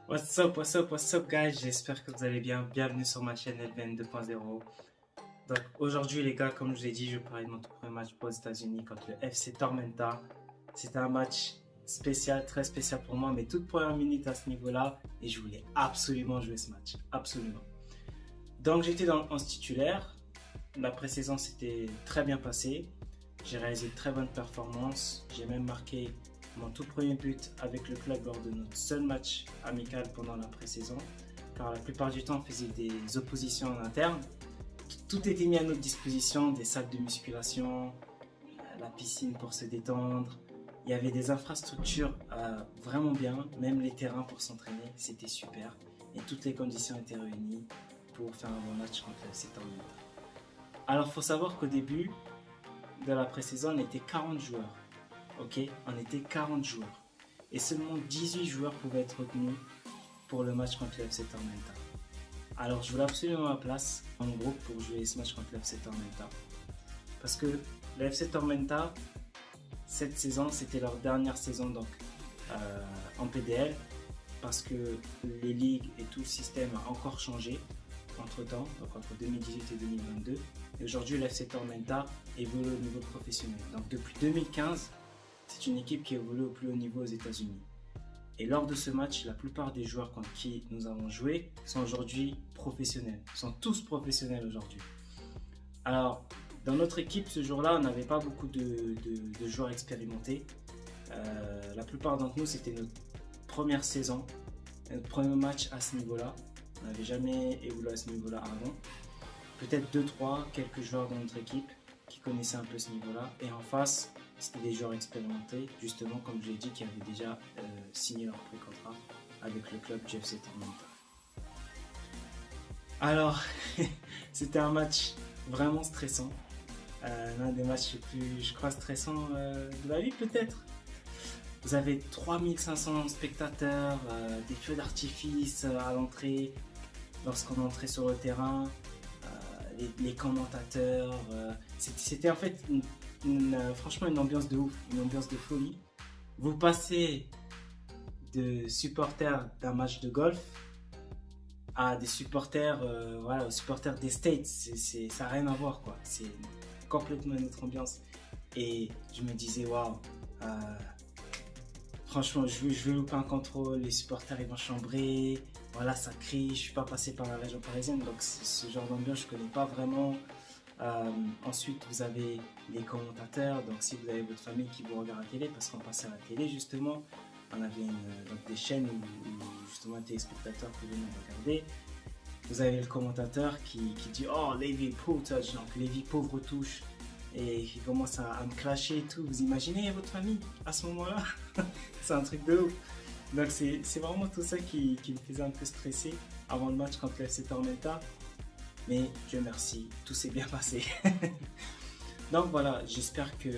What's up guys, j'espère que vous allez bien. Bienvenue sur ma chaîne LBN 2.0. Donc aujourd'hui les gars, comme je vous ai dit, je vais parler de mon tout premier match pour les États-Unis contre le FC Tormenta. C'était un match spécial, très spécial pour moi, mes toutes premières minutes à ce niveau-là et je voulais absolument jouer ce match, absolument. Donc j'étais dans le 11 titulaire, la pré-saison s'était très bien passée, j'ai réalisé de très bonnes performances, j'ai même marqué mon tout premier but avec le club lors de notre seul match amical pendant la pré-saison, car la plupart du temps on faisait des oppositions en interne. Tout était mis à notre disposition, des salles de musculation, la piscine pour se détendre. Il y avait des infrastructures vraiment bien, même les terrains pour s'entraîner, c'était super. Et toutes les conditions étaient réunies pour faire un bon match contre le FC Tormenta. Alors il faut savoir qu'au début de la pré-saison, on était 40 joueurs. Ok, on était 40 joueurs. Et seulement 18 joueurs pouvaient être retenus pour le match contre le FC Tormenta. Alors je voulais absolument ma place en groupe pour jouer ce match contre le FC Tormenta. Parce que le FC Tormenta, cette saison, c'était leur dernière saison donc, en PDL. Parce que les ligues et tout le système a encore changé entre temps, donc entre 2018 et 2022. Et aujourd'hui, le FC Tormenta évolue au niveau professionnel. Donc depuis 2015, c'est une équipe qui évolue au plus haut niveau aux États-Unis. Et lors de ce match, la plupart des joueurs contre qui nous avons joué sont aujourd'hui professionnels. Ils sont tous professionnels aujourd'hui. Alors, dans notre équipe, ce jour-là, on n'avait pas beaucoup de joueurs expérimentés. La plupart d'entre nous, c'était notre première saison, notre premier match à ce niveau-là. On n'avait jamais évolué à ce niveau-là avant. Peut-être 2-3, quelques joueurs dans notre équipe qui connaissaient un peu ce niveau-là. Et en face, c'était des joueurs expérimentés, justement, comme je l'ai dit, qui avaient déjà signé leur pré-contrat avec le club du FC Tormenta. Alors, c'était un match vraiment stressant. L'un des matchs les plus, je crois, stressants de la vie, peut-être. Vous avez 3500 spectateurs, des feux d'artifice à l'entrée, lorsqu'on entrait sur le terrain, les commentateurs. C'était en fait franchement une ambiance de ouf, une ambiance de folie. Vous passez de supporters d'un match de golf à des supporters, aux supporters des States. Ça n'a rien à voir, quoi. C'est complètement une autre ambiance. Et je me disais, waouh, franchement, je vais louper un contrôle, les supporters ils vont chambrer, voilà, ça crie. Je suis pas passé par la région parisienne, donc ce genre d'ambiance je connais pas vraiment. Ensuite, vous avez les commentateurs, donc si vous avez votre famille qui vous regarde à la télé, parce qu'on passait à la télé justement, on avait donc des chaînes où justement les téléspectateurs pouvaient nous regarder. Vous avez le commentateur qui dit « Oh, Lévi, pauvre touch », donc Lévi, pauvre touche, et qui commence à me clasher et tout. Vous imaginez votre famille à ce moment-là? C'est un truc de ouf. Donc c'est vraiment tout ça qui me faisait un peu stresser avant le match contre le FC Tormenta. Mais Dieu merci, tout s'est bien passé. Donc voilà, j'espère que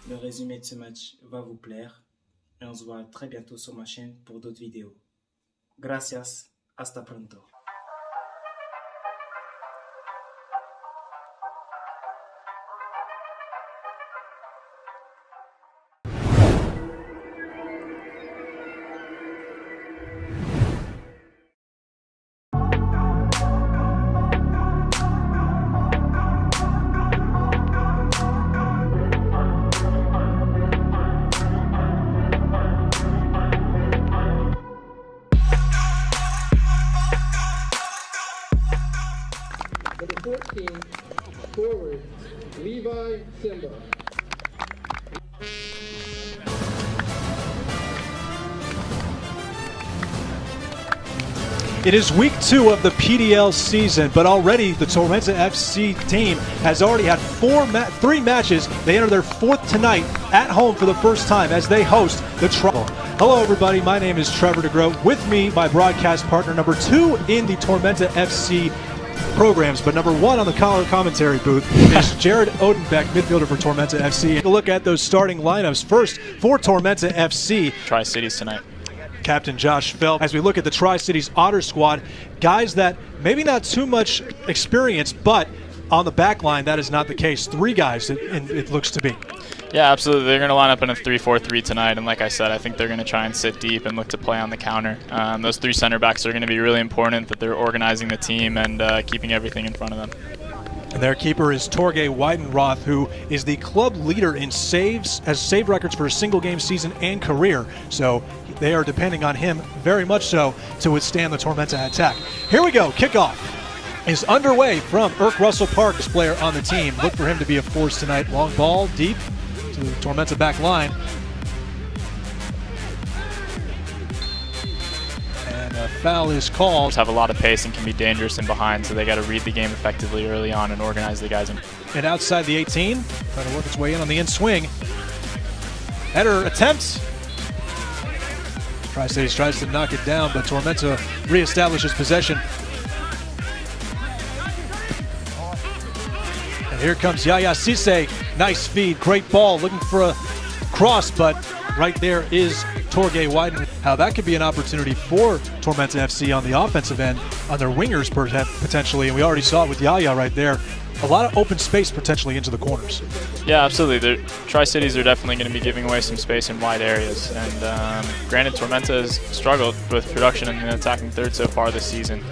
le résumé de ce match va vous plaire. Et on se voit très bientôt sur ma chaîne pour d'autres vidéos. Gracias, hasta pronto. Number 14, forward, Levi Simba. It is week 2 of the PDL season, but already the Tormenta FC team has already had 3 matches. They enter their 4th tonight at home for the first time as they host the Trouble. Hello everybody, my name is Trevor DeGroat. With me, my broadcast partner number 2 in the Tormenta FC programs, but number 1 on the color commentary booth is Jared Odenbeck, midfielder for Tormenta FC. Take a look at those starting lineups. First, for Tormenta FC. Tri-Cities tonight. Captain Josh Felt. As we look at the Tri-Cities Otter squad, guys that maybe not too much experience, but on the back line, that is not the case. 3 guys, it looks to be. Yeah, absolutely. They're going to line up in a 3-4-3 tonight, and like I said, I think they're going to try and sit deep and look to play on the counter. Those 3 center backs are going to be really important, that they're organizing the team and keeping everything in front of them. And their keeper is Torgeir Weidenroth, who is the club leader in saves, has save records for a single game season and career. So they are depending on him very much so to withstand the Tormenta attack. Here we go. Kickoff is underway from Irk Russell Park's player on the team. Look for him to be a force tonight. Long ball deep to the Tormenta back line. And a foul is called. Have a lot of pace and can be dangerous in behind, so they got to read the game effectively early on and organize the guys in. And outside the 18, trying to work its way in on the in-swing. Header attempts. Tri-Cities tries to knock it down, but Tormenta reestablishes possession. And here comes Yaya Cisse. Nice feed, great ball, looking for a cross, but right there is Torgeir Weiden. How that could be an opportunity for Tormenta FC on the offensive end, on their wingers potentially, and we already saw it with Yaya right there. A lot of open space potentially into the corners. Yeah, absolutely. Tri-Cities are definitely going to be giving away some space in wide areas. And granted, Tormenta has struggled with production in the attacking third so far this season.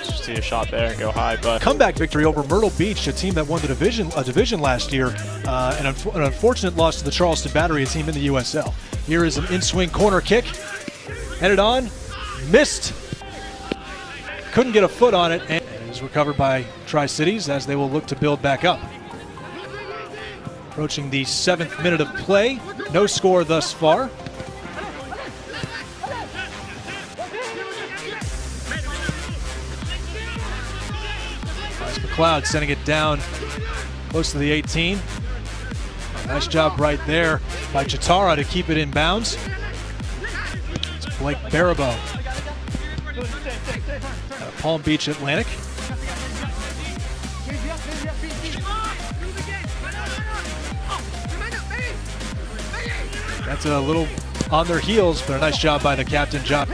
Just see a shot there go high. But comeback victory over Myrtle Beach, a team that won the division last year. An unfortunate loss to the Charleston Battery, a team in the USL. Here is an in-swing corner kick. Headed on. Missed. Couldn't get a foot on it. And is recovered by Tri-Cities as they will look to build back up. Approaching the 7th minute of play. No score thus far. Bryce McLeod sending it down close to the 18. Nice job right there by Chitara to keep it in bounds. It's Blake Barabo. Palm Beach Atlantic. That's a little on their heels, but a nice job by the captain, John.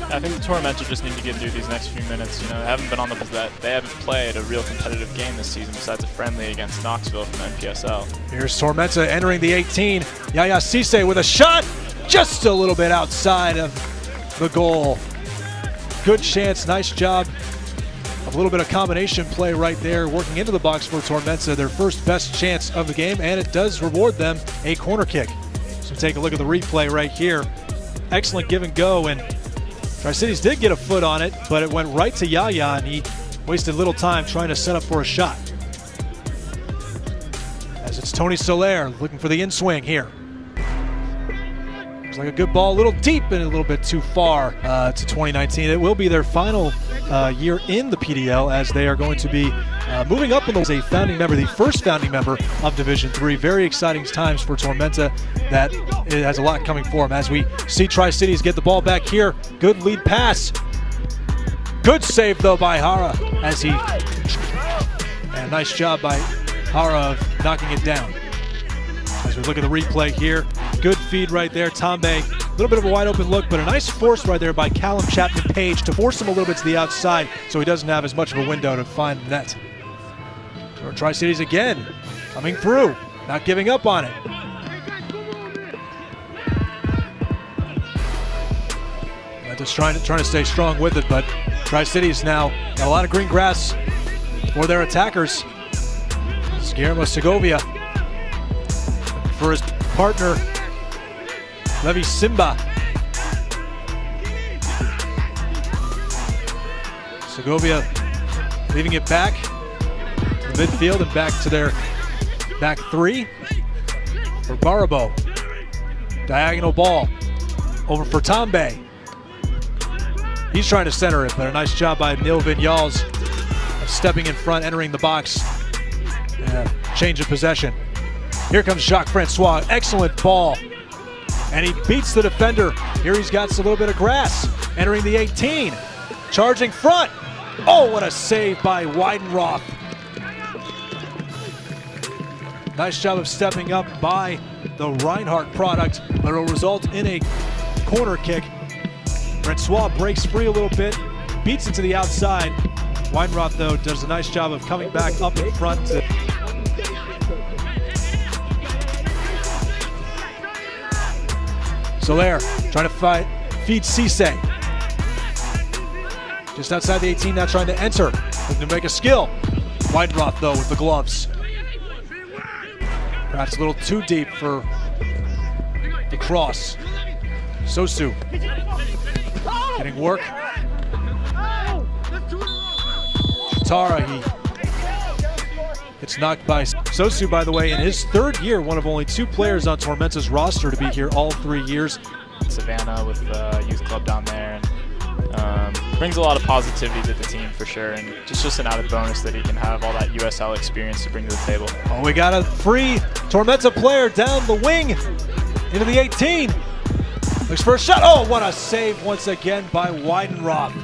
I think the Tormenta just need to get through these next few minutes. You know, they haven't been on the that they haven't played a real competitive game this season besides a friendly against Knoxville from NPSL. Here's Tormenta entering the 18. Yaya Cisse with a shot, just a little bit outside of the goal. Good chance, nice job. A little bit of combination play right there, working into the box for Tormenta, their first best chance of the game, and it does reward them a corner kick. So take a look at the replay right here. Excellent give and go, and Tri-Cities did get a foot on it, but it went right to Yaya, and he wasted little time trying to set up for a shot. As it's Tony Soler looking for the in-swing here. Looks like a good ball, a little deep and a little bit too far to 2019. It will be their final year in the PDL as they are going to be moving up as a founding member, the first founding member of Division III. Very exciting times for Tormenta. That it has a lot coming for them as we see Tri-Cities get the ball back here. Good lead pass. Good save though by Hara as he, and nice job by Hara of knocking it down. As we look at the replay here, good feed right there. Tombe, a little bit of a wide open look, but a nice force right there by Callum Chapman-Page to force him a little bit to the outside so he doesn't have as much of a window to find the net. Tri-Cities again, coming through, not giving up on it. Just trying to stay strong with it, but Tri-Cities now got a lot of green grass for their attackers. Guillermo Segovia for his partner, Levi Simba. Segovia leaving it back to the midfield and back to their back three for Barabo. Diagonal ball over for Tombe. He's trying to center it, but a nice job by Neil Vinyals of stepping in front, entering the box. Change of possession. Here comes Jacques Francois. Excellent ball. And he beats the defender. Here he's got a little bit of grass. Entering the 18. Charging front. Oh, what a save by Weidenroth. Nice job of stepping up by the Reinhardt product, but it'll result in a corner kick. Francois breaks free a little bit, beats it to the outside. Weidenroth, though, does a nice job of coming back up in front. Soler trying to feed Cisse. Just outside the 18 now, trying to enter. Looking to make a skill. Weidenroth though with the gloves. Perhaps a little too deep for the cross. Sosu getting work. Tara, he gets knocked by Sosu, by the way, in his third year, one of only 2 players on Tormenta's roster to be here all 3 years. Savannah with the youth club down there, and brings a lot of positivity to the team for sure, and just an added bonus that he can have all that USL experience to bring to the table. Oh, we got a free Tormenta player down the wing into the 18. Looks for a shot. Oh, what a save once again by Weidenroth.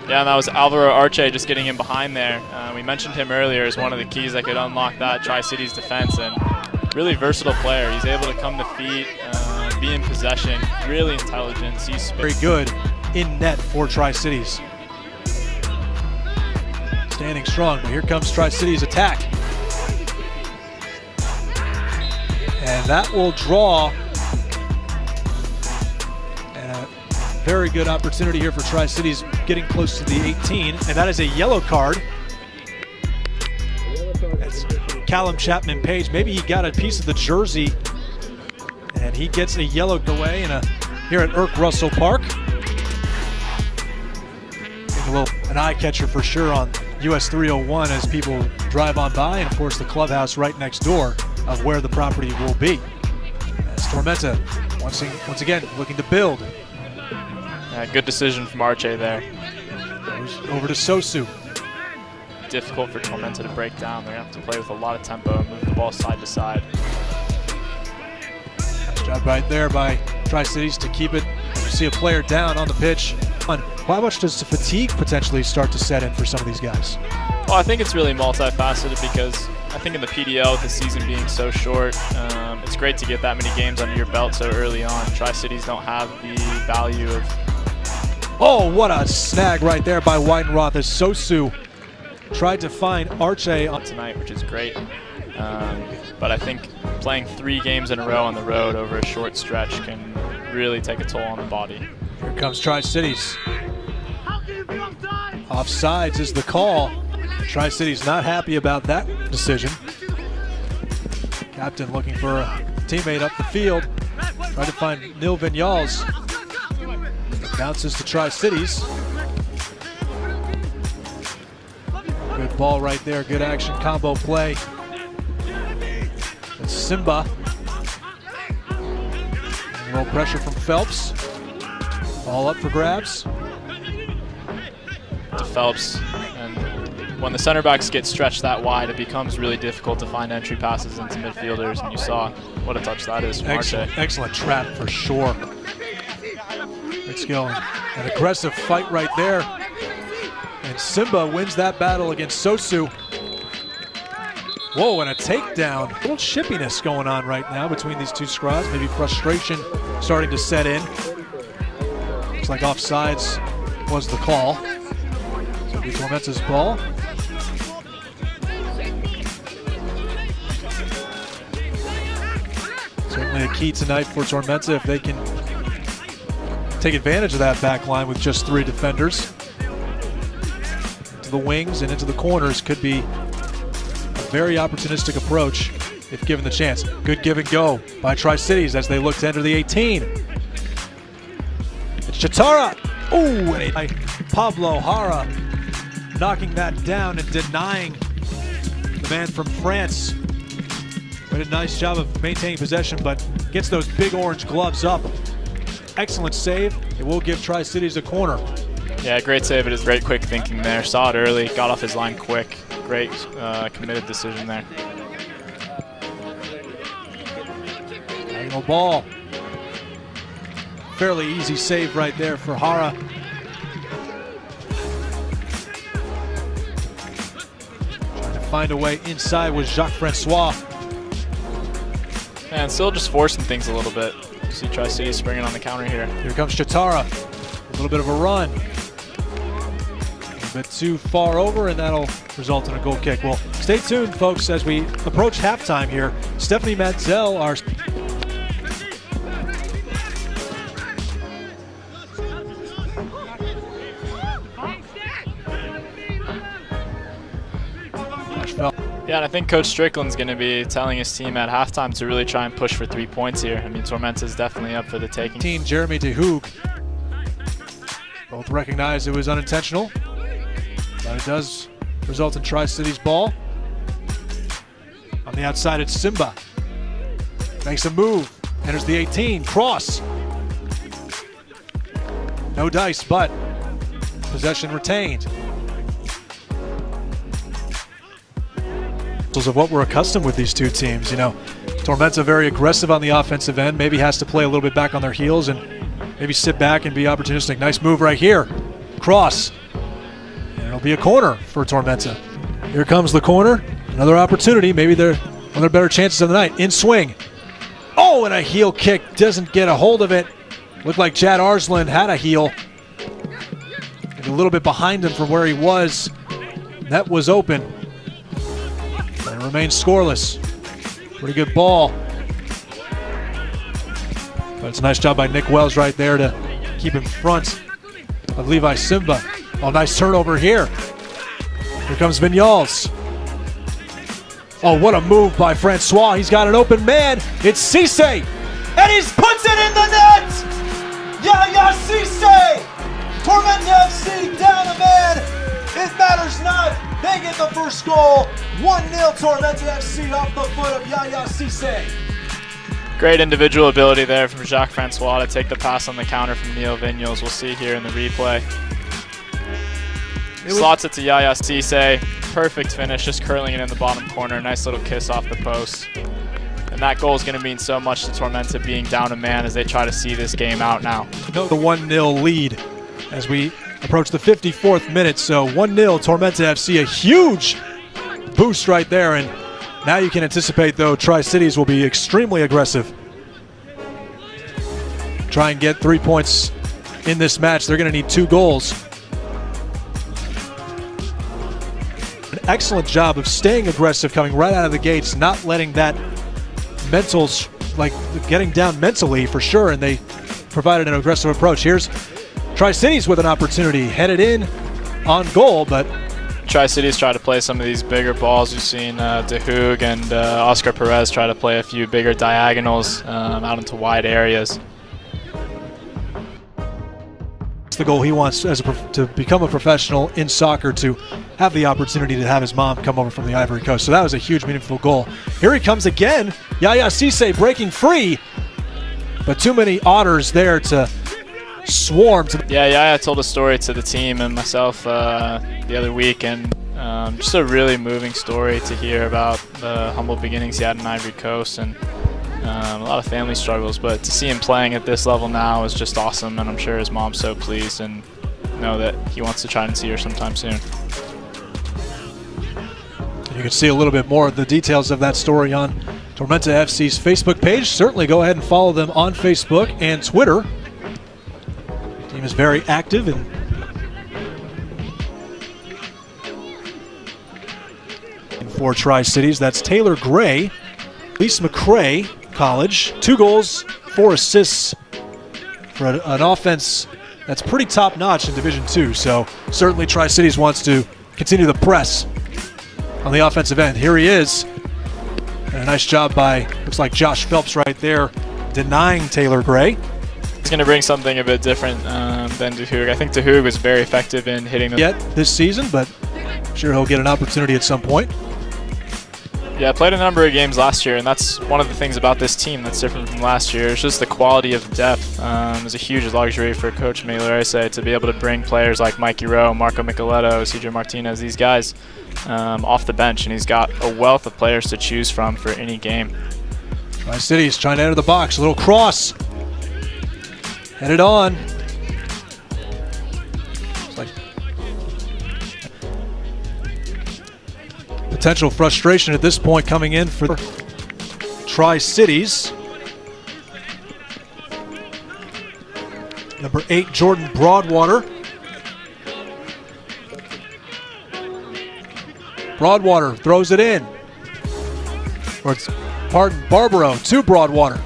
Yeah, and that was Alvaro Arce just getting in behind there. We mentioned him earlier as one of the keys that could unlock that Tri-Cities defense, and really versatile player. He's able to come to feet, be in possession, really intelligent, sees space. Very good in net for Tri-Cities. Standing strong, but here comes Tri-Cities' attack. And that will draw. And a very good opportunity here for Tri-Cities getting close to the 18. And that is a yellow card. That's Callum Chapman-Page. Maybe he got a piece of the jersey. And he gets a yellow away here at Irk Russell Park. An eye catcher for sure on US 301 as people drive on by, and of course the clubhouse right next door of where the property will be. As Tormenta once again looking to build. Good decision from Arce there. Over to Sosu. Difficult for Tormenta to break down. They're going to have to play with a lot of tempo and move the ball side to side. Nice job right there by Tri-Cities to keep it. You see a player down on the pitch. How much does the fatigue potentially start to set in for some of these guys? Well, I think it's really multifaceted because I think in the PDL, with the season being so short, it's great to get that many games under your belt so early on. Tri-Cities don't have the value of... Oh, what a snag right there by Weidenroth as Sosu tried to find Arce on tonight, which is great. But I think playing 3 games in a row on the road over a short stretch can really take a toll on the body. Here comes Tri-Cities. Offsides is the call. Tri-Cities not happy about that decision. Captain looking for a teammate up the field. Trying to find Nil Vinyals. Bounces to Tri-Cities. Good ball right there. Good action combo play. It's Simba. A little pressure from Phelps. Ball up for grabs. To Phelps, and when the center backs get stretched that wide, it becomes really difficult to find entry passes into midfielders, and you saw what a touch that is from Arce. Excellent trap for sure. It's going. An aggressive fight right there. And Simba wins that battle against Sosu. Whoa, and a takedown. A little chippiness going on right now between these two squads. Maybe frustration starting to set in. Looks like offsides was the call. So it'll be Tormenta's ball. Certainly a key tonight for Tormenta if they can take advantage of that back line with just 3 defenders. Into the wings and into the corners could be a very opportunistic approach if given the chance. Good give and go by Tri-Cities as they look to enter the 18. It's Chatara. Ooh, and Pablo Hara knocking that down and denying the man from France. Did a nice job of maintaining possession, but gets those big orange gloves up. Excellent save. It will give Tri-Cities a corner. Yeah, great save. It is great quick thinking there. Saw it early, got off his line quick. Great committed decision there. Angle ball. Fairly easy save right there for Hara. Trying to find a way inside with Jacques-Francois. And still just forcing things a little bit. You see Tri-Cities springing on the counter here. Here comes Chatara. A little bit of a run. A little bit too far over, and that'll result in a goal kick. Well, stay tuned, folks, as we approach halftime here. Stephanie Matzel, our Phelps. Yeah, and I think Coach Strickland's going to be telling his team at halftime to really try and push for 3 points here. I mean, Tormenta's definitely up for the taking. Jeremy DeHoog. Both recognize it was unintentional, but it does result in Tri-City's ball. On the outside, it's Simba. Makes a move, enters the 18, cross. No dice, but possession retained. Of what we're accustomed with these two teams. You know, Tormenta very aggressive on the offensive end, maybe has to play a little bit back on their heels and maybe sit back and be opportunistic. Nice move right here. Cross. And it'll be a corner for Tormenta. Here comes the corner. Another opportunity. Maybe they're one of their better chances of the night. In swing. Oh, and a heel kick. Doesn't get a hold of it. Looked like Chad Arslan had a heel. And a little bit behind him from where he was. That was open. And it remains scoreless. Pretty good ball. But it's a nice job by Nick Wells right there to keep in front of Levi Simba. Oh, nice turnover here. Here comes Vignals. Oh, what a move by Francois. He's got an open man. It's Cisse. And he puts it in the net! Yaya Cisse! Tormenta FC down a man. It matters not. They get the first goal. 1-0 Tormenta FC off the foot of Yaya Cisse. Great individual ability there from Jacques Francois to take the pass on the counter from Neil Vignals. We'll see here in the replay. Slots it to Yaya Cisse. Perfect finish, just curling it in the bottom corner. Nice little kiss off the post. And that goal is going to mean so much to Tormenta being down a man as they try to see this game out now. The 1-0 lead as we approach the 54th minute. So 1-0 Tormenta FC, a huge boost right there. And now you can anticipate, though, Tri-Cities will be extremely aggressive. Try and get 3 points in this match. They're going to need 2 goals. An excellent job of staying aggressive, coming right out of the gates, not letting that mental, like getting down mentally for sure, and they provided an aggressive approach. Here's Tri-Cities with an opportunity, headed in on goal, but Tri-Cities try to play some of these bigger balls. We've seen DeHoog and Oscar Perez try to play a few bigger diagonals out into wide areas. It's the goal he wants to become a professional in soccer, to have the opportunity to have his mom come over from the Ivory Coast. So that was a huge, meaningful goal. Here he comes again. Yaya Cisse breaking free, but too many otters there to swarm. Yeah, Yaya told a story to the team and myself the other week, and just a really moving story to hear about the humble beginnings he had in Ivory Coast and a lot of family struggles. But to see him playing at this level now is just awesome, and I'm sure his mom's so pleased and know that he wants to try and see her sometime soon. You can see a little bit more of the details of that story on Tormenta FC's Facebook page. Certainly go ahead and follow them on Facebook and Twitter. The team is very active, and for Tri-Cities, that's Taylor Gray, Lise McCray College. 2 goals, 4 assists for an offense that's pretty top-notch in Division II. So certainly Tri-Cities wants to continue the press on the offensive end. Here he is. And a nice job by, looks like Josh Phelps right there, denying Taylor Gray. He's going to bring something a bit different than DeHoog. I think DeHoog was very effective in hitting them yet this season, but I'm sure he'll get an opportunity at some point. Yeah, played a number of games last year, and that's one of the things about this team that's different from last year. It's just the quality of depth. It's a huge luxury for Coach Meillarese to be able to bring players like Mikey Rowe, Marco Micheletto, CJ Martinez, these guys off the bench, and he's got a wealth of players to choose from for any game. Tri-Cities trying to enter the box. A little cross. Headed on. Like potential frustration at this point coming in for Tri-Cities. Number 8, Jordan Broadwater. Broadwater throws it in. Or it's, pardon, Barbaro to Broadwater.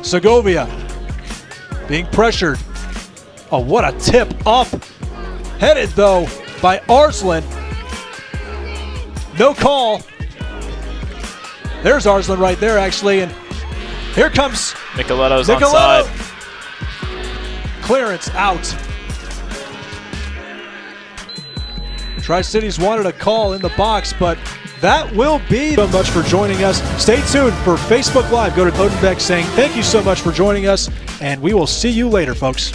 Segovia being pressured. Oh, what a tip up. Headed, though, by Arslan. No call. There's Arslan right there, actually, and here comes Nicoletto's onside. Clearance out. Tri-Cities wanted a call in the box, but that will be so much for joining us. Stay tuned for Facebook Live. Go to Odenbeck saying thank you so much for joining us, and we will see you later, folks.